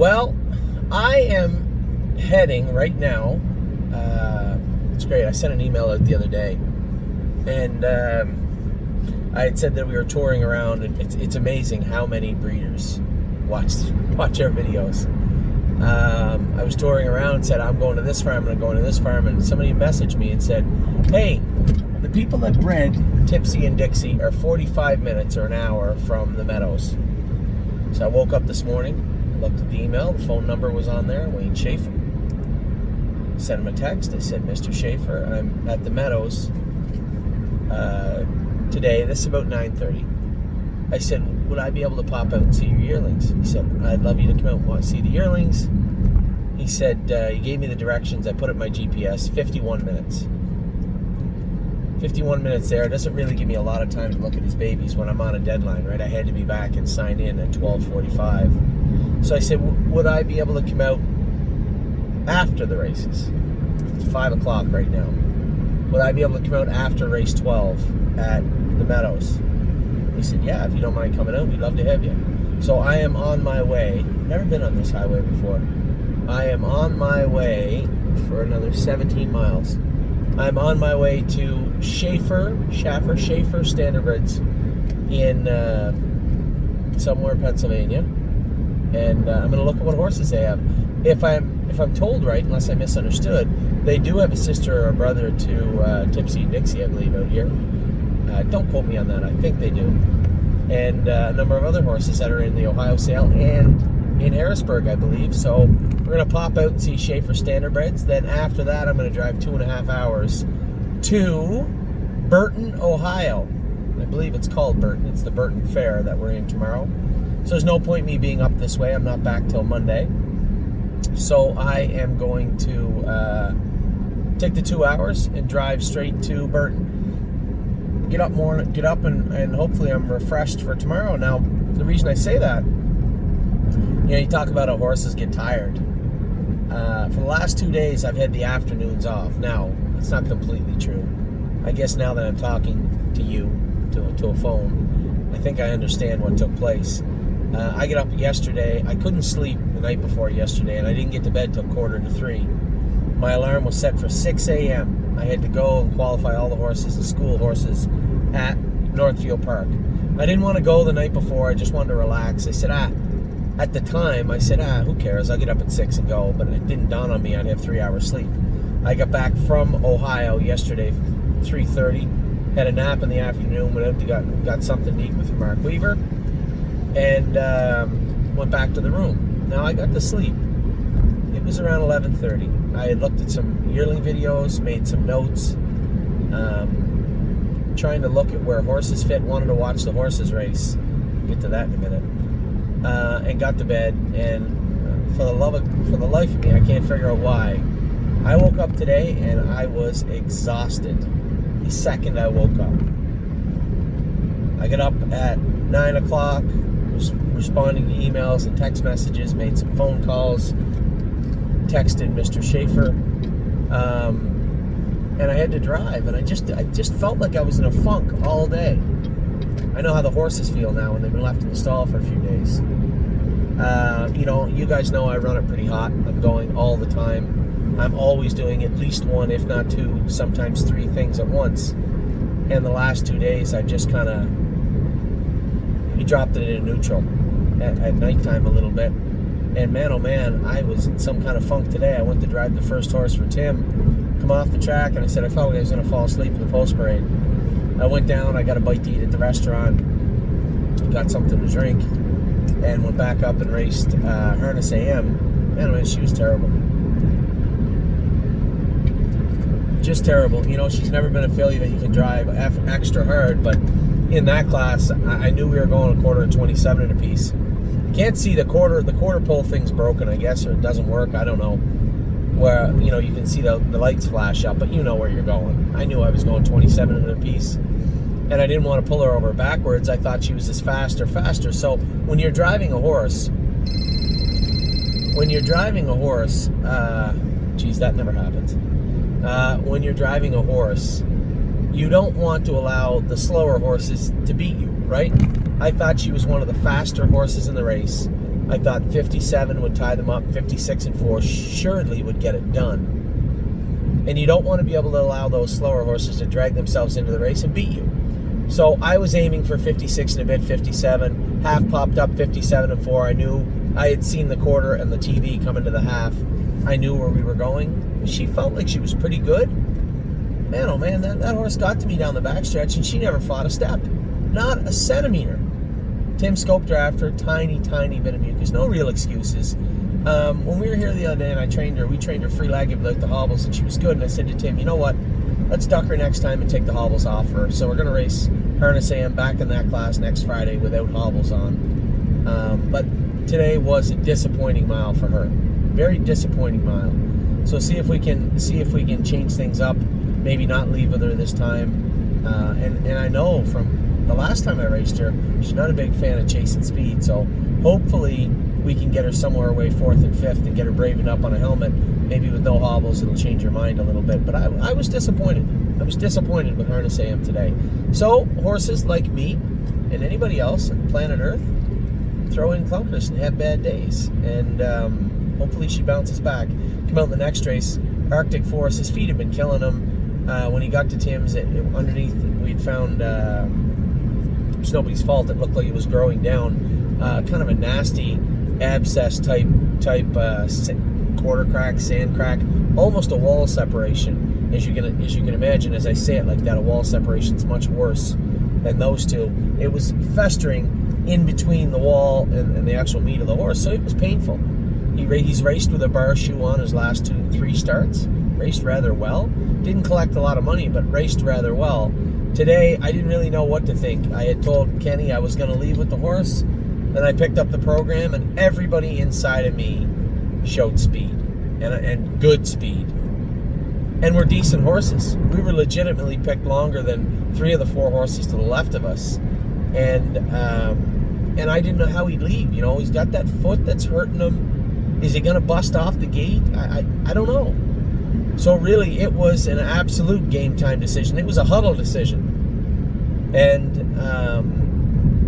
Well, I am heading right now. It's great. I sent an email out the other day, and I had said that we were touring around, and it's amazing how many breeders watch our videos. I was touring around and said, I'm going to this farm and I'm going to this farm, and somebody messaged me and said, hey, the people that bred Tipsy and Dixie are 45 minutes or an hour from the meadows. So I woke up this morning, looked at the email, the phone number was on there, Wayne Schaefer. Sent him a text. I said, Mr. Schaefer, I'm at the meadows today. This is about 9:30. I said, would I be able to pop out and see your yearlings? He said, I'd love you to come out and want to see the yearlings. He said, he gave me the directions. I put it in my GPS, 51 minutes. 51 minutes there. It doesn't really give me a lot of time to look at his babies when I'm on a deadline, right? I had to be back and sign in at 12:45. So I said, would I be able to come out after the races? It's 5 o'clock right now. Would I be able to come out after race 12 at the meadows? He said, yeah, if you don't mind coming out, we'd love to have you. So I am on my way. Never been on this highway before. I am on my way for another 17 miles. I'm on my way to Schaefer Standardbreds in somewhere Pennsylvania, and I'm going to look at what horses they have. If I'm told right, unless I misunderstood, they do have a sister or a brother to Tipsy and Dixie, I believe, out here. Don't quote me on that. I think they do. And a number of other horses that are in the Ohio sale and in Harrisburg, I believe. So we're going to pop out and see Schaefer Standardbreds. Then after that, I'm going to drive 2.5 hours to Burton, Ohio. I believe it's called Burton. It's the Burton Fair that we're in tomorrow. So there's no point me being up this way. I'm not back till Monday. So I am going to take the 2 hours and drive straight to Burton. Get up and hopefully I'm refreshed for tomorrow. Now, the reason I say that, you talk about how horses get tired. For the last 2 days, I've had the afternoons off. Now, it's not completely true. I guess now that I'm talking to you, to a phone, I think I understand what took place. I get up yesterday. I couldn't sleep the night before yesterday, and I didn't get to bed till 2:45. My alarm was set for 6 a.m. I had to go and qualify all the horses, the school horses, at Northfield Park. I didn't want to go the night before. I just wanted to relax. I said, at the time, I said, who cares? I'll get up at 6 and go. But it didn't dawn on me I'd have 3 hours sleep. I got back from Ohio yesterday, 3:30. Had a nap in the afternoon. Went out to got something to eat with Mark Weaver. And went back to the room. Now I got to sleep. It was around 11:30. I had looked at some yearling videos, made some notes, trying to look at where horses fit. Wanted to watch the horses race. Get to that in a minute. And got to bed. And for the life of me, I can't figure out why. I woke up today and I was exhausted. The second I woke up, I got up at 9 o'clock. Was responding to emails and text messages, made some phone calls, texted Mr. Schaefer, and I had to drive, and I just felt like I was in a funk all day. I know how the horses feel now when they've been left in the stall for a few days. You guys know I run it pretty hot. I'm going all the time. I'm always doing at least one, if not two, sometimes three things at once. And the last 2 days, I just kind of dropped it into neutral at nighttime a little bit. And man, oh man, I was in some kind of funk today. I went to drive the first horse for Tim, come off the track, and I said I felt like I was going to fall asleep in the post parade. I went down, I got a bite to eat at the restaurant, got something to drink, and went back up and raced Harness AM. Man, oh man, she was terrible. Just terrible. She's never been a filly that you can drive extra hard, but in that class, I knew we were going a quarter and 27 and a piece. Can't see the quarter pole thing's broken, I guess, or it doesn't work. I don't know. Where, you can see the lights flash up, but you know where you're going. I knew I was going 27 and a piece, and I didn't want to pull her over backwards. I thought she was just faster. So when you're driving a horse, geez, that never happens. When you're driving a horse, you don't want to allow the slower horses to beat you, right? I thought she was one of the faster horses in the race. I thought 57 would tie them up. 56 and 4 assuredly would get it done. And you don't want to be able to allow those slower horses to drag themselves into the race and beat you. So I was aiming for 56 and a bit, 57. Half popped up 57 and 4. I knew I had seen the quarter and the TV come into the half. I knew where we were going. She felt like she was pretty good. Man, oh man, that horse got to me down the backstretch, and she never fought a step. Not a centimeter. Tim scoped her after, tiny bit of mucus. No real excuses. When we were here the other day and we trained her free-legged without the hobbles, and she was good. And I said to Tim, you know what? Let's duck her next time and take the hobbles off her. So we're going to race Harness AM back in that class next Friday without hobbles on. But today was a disappointing mile for her. Very disappointing mile. So see if we can change things up. Maybe not leave with her this time. And I know from the last time I raced her, she's not a big fan of chasing speed. So hopefully we can get her somewhere away 4th and 5th and get her braving up on a helmet. Maybe with no hobbles, it'll change her mind a little bit. But I was disappointed. I was disappointed with Harness AM today. So horses like me and anybody else on planet Earth throw in clunkers and have bad days. And hopefully she bounces back. Come out in the next race. Arctic Forest, his feet have been killing him. When he got to Tim's, underneath we'd found, it's nobody's fault, it looked like it was growing down, kind of a nasty abscess type quarter crack, sand crack, almost a wall separation. As you can imagine, as I say it like that, a wall separation is much worse than those two. It was festering in between the wall and the actual meat of the horse, so it was painful. He's raced with a bar shoe on his last 3 starts. Raced rather well. Didn't collect a lot of money, but raced rather well. Today, I didn't really know what to think. I had told Kenny I was going to leave with the horse. Then I picked up the program, and everybody inside of me showed speed, and good speed. And we're decent horses. We were legitimately picked longer than 3 of the 4 horses to the left of us. And I didn't know how he'd leave. You know, he's got that foot that's hurting him. Is he going to bust off the gate? I don't know. So really, it was an absolute game time decision. It was a huddle decision. And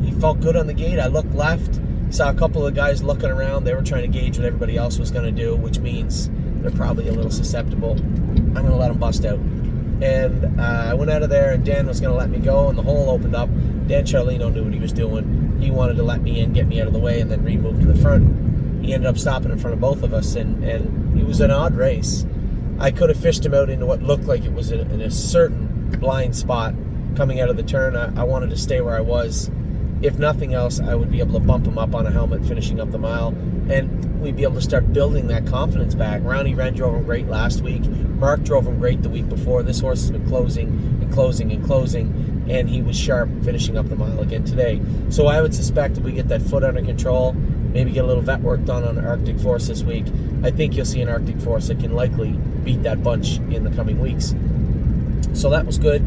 he felt good on the gate. I looked left, saw a couple of guys looking around. They were trying to gauge what everybody else was going to do, which means they're probably a little susceptible. I'm going to let them bust out. And I went out of there, and Dan was going to let me go, and the hole opened up. Dan Charlino knew what he was doing. He wanted to let me in, get me out of the way, and then remove to the front. He ended up stopping in front of both of us, and it was an odd race. I could have fished him out into what looked like it was in a certain blind spot coming out of the turn. I wanted to stay where I was. If nothing else, I would be able to bump him up on a helmet finishing up the mile, and we'd be able to start building that confidence back. Roundy Wren drove him great last week. Mark drove him great the week before. This horse has been closing, and he was sharp finishing up the mile again today. So I would suspect if we get that foot under control, maybe get a little vet work done on Arctic Force this week, I think you'll see an Arctic Force that can likely beat that bunch in the coming weeks. So that was good.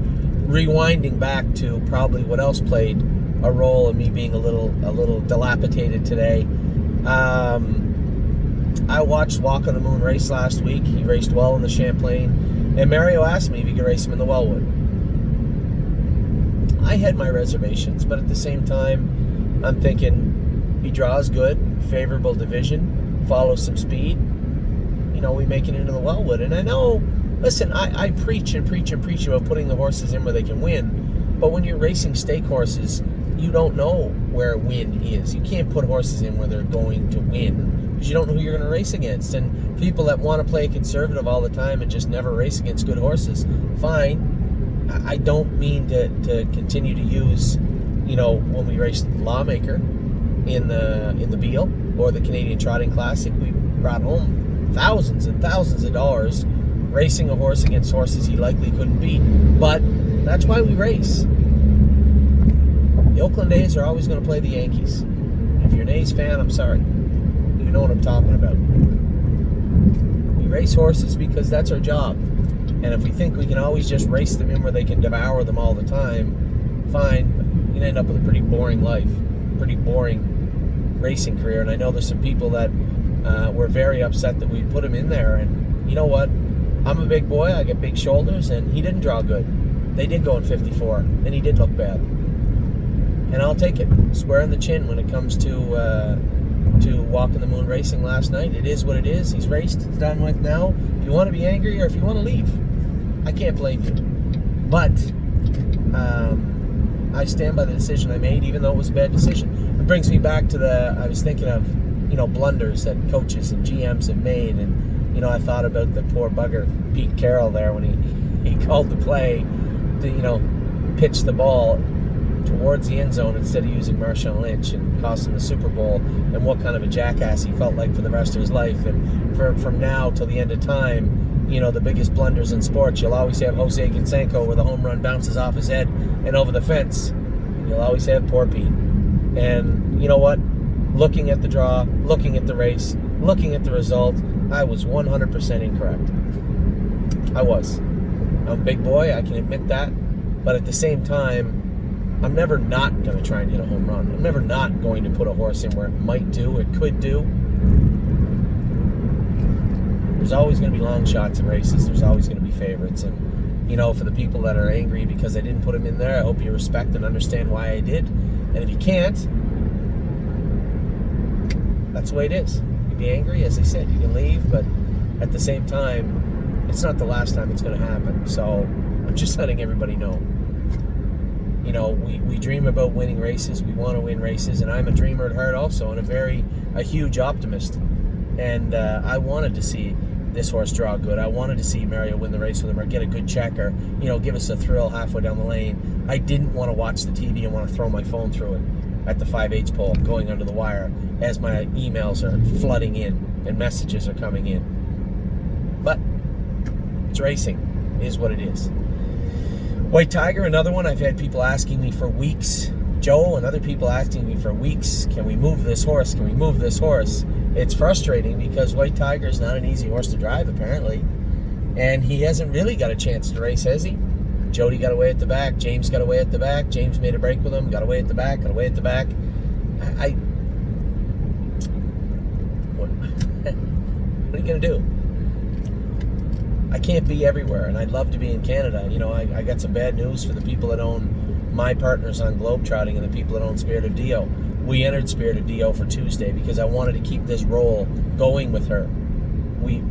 Rewinding back to probably what else played a role in me being a little dilapidated today. I watched Walk on the Moon race last week. He raced well in the Champlain, and Mario asked me if he could race him in the Wellwood. I had my reservations, but at the same time, I'm thinking he draws good, favorable division, follows some speed. You know, we make it into the Wellwood. And I know, listen, I preach about putting the horses in where they can win, but when you're racing stake horses, you don't know where win is. You can't put horses in where they're going to win, because you don't know who you're going to race against. And people that want to play conservative all the time and just never race against good horses, fine. I don't mean to continue to use, you know, when we raced Lawmaker in the Beale or the Canadian Trotting Classic, we brought home thousands and thousands of dollars racing a horse against horses he likely couldn't beat. But that's why we race. The Oakland A's are always going to play the Yankees. If you're an A's fan, I'm sorry. You know what I'm talking about. We race horses because that's our job. And if we think we can always just race them in where they can devour them all the time, fine. But you end up with a pretty boring life, pretty boring racing career. And I know there's some people that were very upset that we put him in there. And you know what? I'm a big boy. I get big shoulders, and he didn't draw good. They did go in 54, and he did look bad. And I'll take it square in the chin when it comes to to Walk on the Moon Racing last night. It is what it is. He's raced. It's done with now. If you want to be angry or if you want to leave, I can't blame you. But I stand by the decision I made, even though it was a bad decision. It brings me back to I was thinking of, blunders that coaches and GMs have made. And, I thought about the poor bugger, Pete Carroll, there when he called the play to, pitch the ball towards the end zone instead of using Marshawn Lynch and cost him the Super Bowl, and what kind of a jackass he felt like for the rest of his life. And from now till the end of time, the biggest blunders in sports, you'll always have Jose Canseco where the home run bounces off his head and over the fence. And you'll always have poor Pete. And you know what? Looking at the draw, looking at the race, looking at the result, I was 100% incorrect. I was. I'm a big boy, I can admit that. But at the same time, I'm never not going to try and hit a home run. I'm never not going to put a horse in where it might do, it could do. There's always going to be long shots in races. There's always going to be favorites. And, for the people that are angry because I didn't put them in there, I hope you respect and understand why I did. And if you can't, that's the way it is. You can be angry, as I said, you can leave, but at the same time, it's not the last time it's going to happen. So I'm just letting everybody know. We dream about winning races. We want to win races, and I'm a dreamer at heart also, and a huge optimist. And I wanted to see this horse draw good. I wanted to see Mario win the race with him, or get a good check, or give us a thrill halfway down the lane. I didn't want to watch the TV and want to throw my phone through it at the 5/8 pole, going under the wire as my emails are flooding in and messages are coming in. But it's racing, it is what it is. White Tiger, another one. I've had people asking me for weeks. Joe and other people asking me for weeks, can we move this horse? Can we move this horse? It's frustrating because White Tiger is not an easy horse to drive, apparently. And he hasn't really got a chance to race, has he? Jody got away at the back. James got away at the back. James made a break with him. Got away at the back. Got away at the back. What are you going to do? I can't be everywhere, and I'd love to be in Canada. I got some bad news for the people that own my partners on Globetrotting and the people that own Spirit of Dio. We entered Spirit of Dio for Tuesday because I wanted to keep this role going with her. We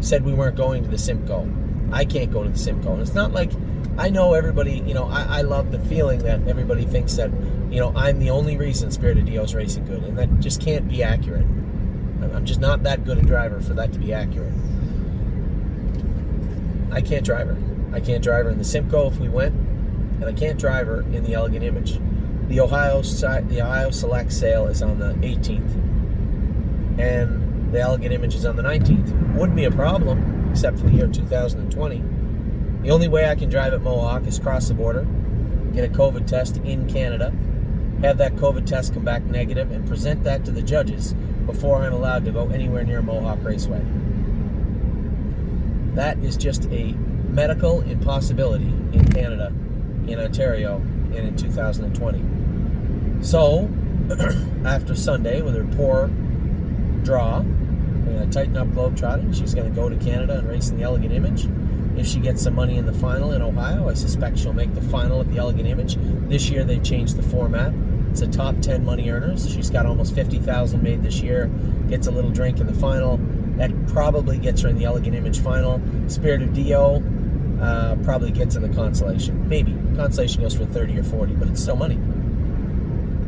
said we weren't going to the Simcoe. I can't go to the Simcoe. And it's not like, I know everybody, I love the feeling that everybody thinks that, I'm the only reason Spirit of Dio is racing good, and that just can't be accurate. I'm just not that good a driver for that to be accurate. I can't drive her. I can't drive her in the Simcoe if we went, and I can't drive her in the Elegant Image. The Ohio Select sale is on the 18th, and the Elegant Image is on the 19th. Wouldn't be a problem, except for the year 2020. The only way I can drive at Mohawk is cross the border, get a COVID test in Canada, have that COVID test come back negative, and present that to the judges before I'm allowed to go anywhere near Mohawk Raceway. That is just a medical impossibility in Canada, in Ontario, and in 2020. So, after Sunday, with her poor draw, we're going to tighten up Globetrotting. She's going to go to Canada and race in the Elegant Image. If she gets some money in the final in Ohio, I suspect she'll make the final at the Elegant Image. This year they've changed the format. It's a top 10 money earners. She's got almost $50,000 made this year. Gets a little drink in the final. That probably gets her in the Elegant Image final. Spirit of Dio probably gets in the consolation. Maybe. Consolation goes for 30 or 40, but it's still money.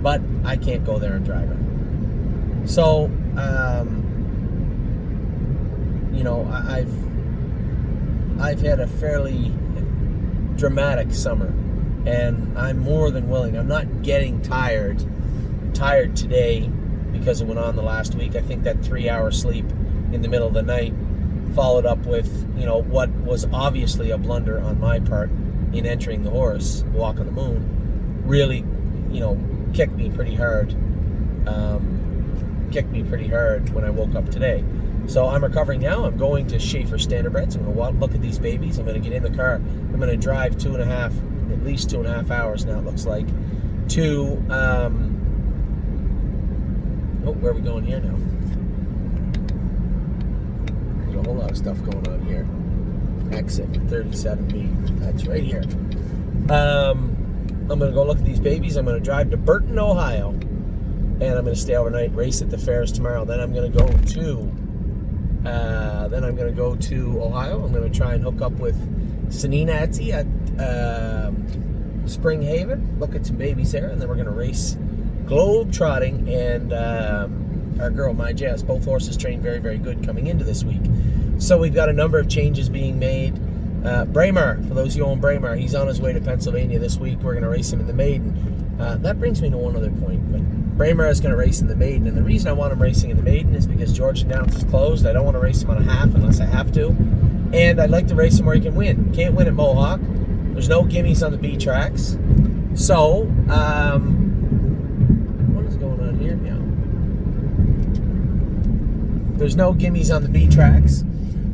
But I can't go there and drive her. So, I've had a fairly dramatic summer, and I'm more than willing. I'm not getting tired today because it went on the last week. I think that 3-hour sleep in the middle of the night, followed up with, what was obviously a blunder on my part in entering the horse, Walk on the Moon, really, kicked me pretty hard. When I woke up today. So I'm recovering now. I'm going to Schaefer Standardbreds. I'm going to look at these babies. I'm going to get in the car. I'm going to drive at least 2.5 hours now, it looks like, to, where are we going here now? There's a whole lot of stuff going on here. Exit 37B. That's right here. I'm going to go look at these babies. I'm going to drive to Burton, Ohio, and I'm going to stay overnight, race at the fairs tomorrow. Then I'm going to go to Ohio. I'm going to try and hook up with Sanina Etsy at Spring Haven, look at some babies there, and then we're going to race globe trotting, and our girl, My Jazz. Both horses trained very, very good coming into this week. So we've got a number of changes being made. Braemar, for those of you who own Braemar, he's on his way to Pennsylvania this week. We're going to race him in the maiden. That brings me to one other point, but Braemar is going to race in the maiden, and the reason I want him racing in the maiden is because Georgian Downs is closed. I don't want to race him on a half unless I have to, and I'd like to race him where he can win. Can't win at Mohawk. There's no gimmies on the B tracks. So, what is going on here now? There's no gimmies on the B tracks.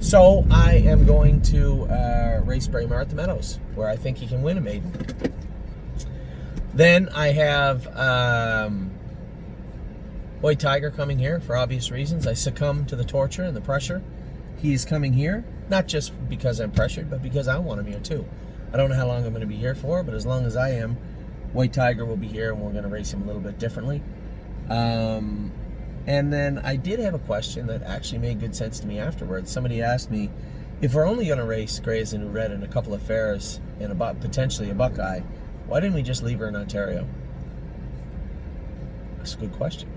So, I am going to race Braemar at the Meadows, where I think he can win a maiden. Then I have White Tiger coming here for obvious reasons. I succumb to the torture and the pressure. He is coming here, not just because I'm pressured, but because I want him here too. I don't know how long I'm going to be here for, but as long as I am, White Tiger will be here, and we're going to race him a little bit differently. And then I did have a question that actually made good sense to me afterwards. Somebody asked me, if we're only going to race Grey as a New Red in a couple of fairs and potentially a Buckeye, why didn't we just leave her in Ontario? That's a good question.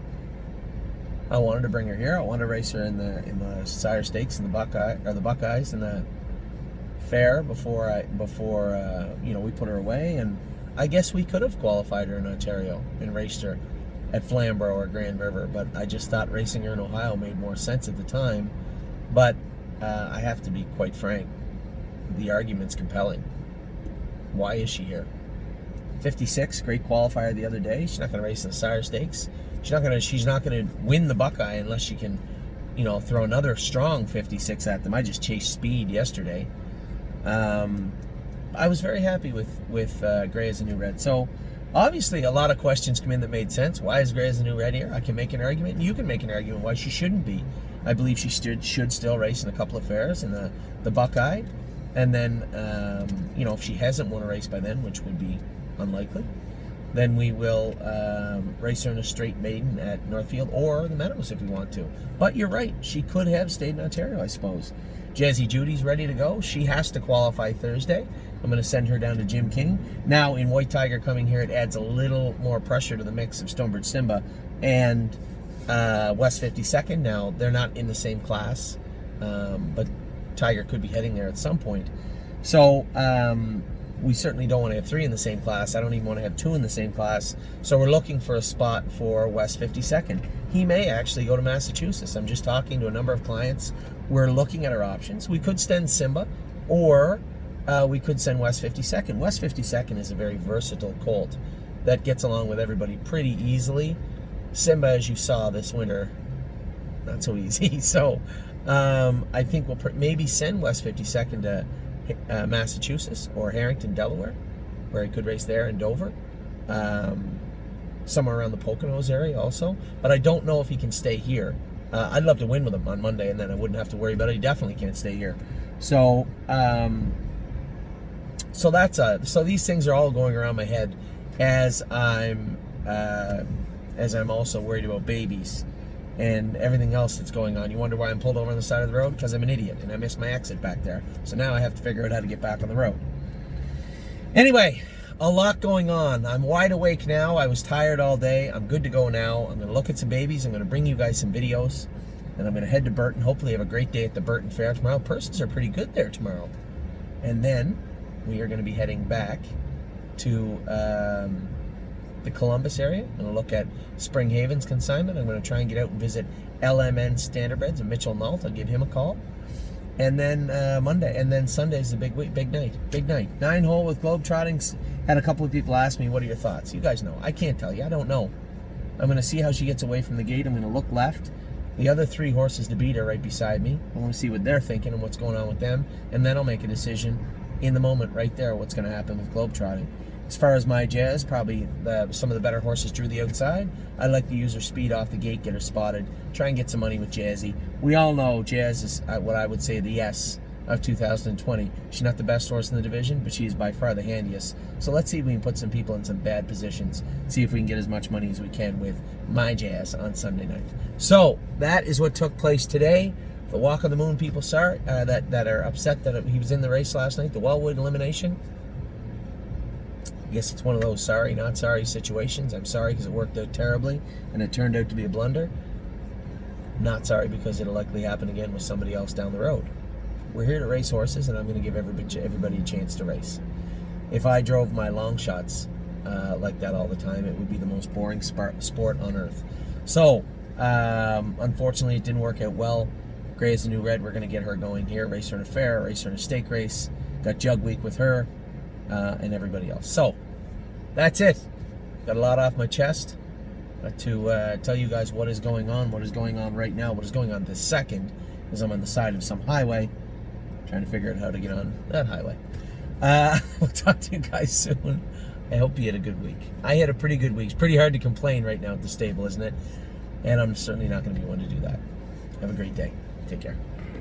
I wanted to bring her here. I wanted to race her in the Sire Stakes and the Buckeyes in the fair before we put her away, and I guess we could have qualified her in Ontario and raced her at Flamborough or Grand River, but I just thought racing her in Ohio made more sense at the time. But I have to be quite frank, the argument's compelling. Why is she here? 56, great qualifier the other day. She's not going to race in the Sire Stakes. She's not going to win the Buckeye unless she can, throw another strong 56 at them. I just chased speed yesterday. I was very happy with Grey as a New Red. So obviously a lot of questions come in that made sense. Why is Grey as a New Red here? I can make an argument, and you can make an argument why she shouldn't be. I believe she should still race in a couple of fairs in the Buckeye, and then if she hasn't won a race by then, which would be unlikely, then we will race her in a straight maiden at Northfield or the Meadows if we want to. But you're right, she could have stayed in Ontario, I suppose. Jazzy Judy's ready to go. She has to qualify Thursday. I'm going to send her down to Jim King. Now, in White Tiger coming here, it adds a little more pressure to the mix of Stonebridge Simba and West 52nd. Now, they're not in the same class, but Tiger could be heading there at some point. So, we certainly don't want to have 3 in the same class. I don't even want to have 2 in the same class. So we're looking for a spot for West 52nd. He may actually go to Massachusetts. I'm just talking to a number of clients. We're looking at our options. We could send Simba, or we could send West 52nd. West 52nd is a very versatile colt that gets along with everybody pretty easily. Simba, as you saw this winter, not so easy. So I think we'll maybe send West 52nd to Massachusetts or Harrington, Delaware, where he could race there, in Dover, somewhere around the Poconos area also. But I don't know if he can stay here. I'd love to win with him on Monday, and then I wouldn't have to worry about it. He definitely can't stay here. So so these things are all going around my head as I'm also worried about babies and everything else that's going on. You wonder why I'm pulled over on the side of the road? Because I'm an idiot and I missed my exit back there. So now I have to figure out how to get back on the road. Anyway, a lot going on. I'm wide awake now. I was tired all day. I'm good to go now. I'm going to look at some babies. I'm going to bring you guys some videos. And I'm going to head to Burton. Hopefully have a great day at the Burton Fair tomorrow. Persons are pretty good there tomorrow. And then we are going to be heading back to the Columbus area. I'm going to look at Spring Haven's consignment. I'm going to try and get out and visit LMN Standardbreds and Mitchell Nault. I'll give him a call. And then Monday, and then Sunday's a big night. 9-hole with Globetrottings. Had a couple of people ask me, what are your thoughts? You guys know. I can't tell you. I don't know. I'm going to see how she gets away from the gate. I'm going to look left. The other 3 horses to beat are right beside me. I want to see what they're thinking and what's going on with them. And then I'll make a decision in the moment right there what's going to happen with Globetrotting. As far as My Jazz, probably some of the better horses drew the outside. I'd like to use her speed off the gate, get her spotted, try and get some money with Jazzy. We all know Jazz is what I would say the S of 2020. She's not the best horse in the division, but she is by far the handiest. So let's see if we can put some people in some bad positions. See if we can get as much money as we can with My Jazz on Sunday night. So that is what took place today. The Walk of the Moon people, sorry, that are upset that he was in the race last night. The Wellwood elimination. I guess it's one of those sorry, not sorry situations. I'm sorry because it worked out terribly and it turned out to be a blunder. Not sorry because it'll likely happen again with somebody else down the road. We're here to race horses, and I'm going to give everybody a chance to race. If I drove my long shots like that all the time, it would be the most boring sport on earth. So, unfortunately, it didn't work out well. Gray is the new red. We're going to get her going here. Race her in a fair, race her in a stake race. Got Jug Week with her and everybody else. So, that's it. Got a lot off my chest. Got to tell you guys what is going on right now, what is going on this second, because I'm on the side of some highway, trying to figure out how to get on that highway. We'll talk to you guys soon. I hope you had a good week. I had a pretty good week. It's pretty hard to complain right now at the stable, isn't it? And I'm certainly not going to be one to do that. Have a great day. Take care.